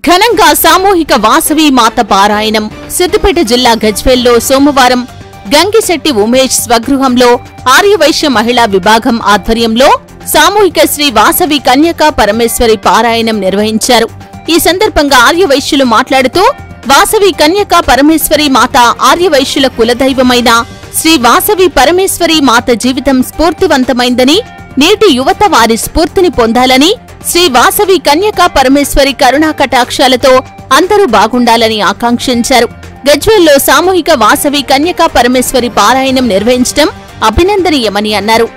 ఘనంగా సామూహిక వాసవి మాత పారాయణం. సిద్దిపేట జిల్లా గజ్వేల్లో సోమవారం గంగిశెట్టి ఉమేష్ స్వగృహంలో ఆర్యవైశ్య మహిళా విభాగం ఆధ్వర్యంలో సామూహిక శ్రీ వాసవి కన్యకా పరమేశ్వరి పారాయణం నిర్వహించారు. ఈ సందర్భంగా ఆర్యవైశ్యులు మాట్లాడుతూ వాసవి కన్యకా పరమేశ్వరి మాత ఆర్యవైశ్యుల కులదైవమైన శ్రీ వాసవి పరమేశ్వరి మాత జీవితం స్ఫూర్తివంతమైందని, నేటి యువత వారి స్ఫూర్తిని పొందాలని, శ్రీ వాసవి కన్యకా పరమేశ్వరి కరుణా కటాక్షాలతో అందరూ బాగుండాలని ఆకాంక్షించారు. గజ్వేల్లో సామూహిక వాసవి కన్యకా పరమేశ్వరి పారాయణం నిర్వహించడం అభినందనీయమని అన్నారు.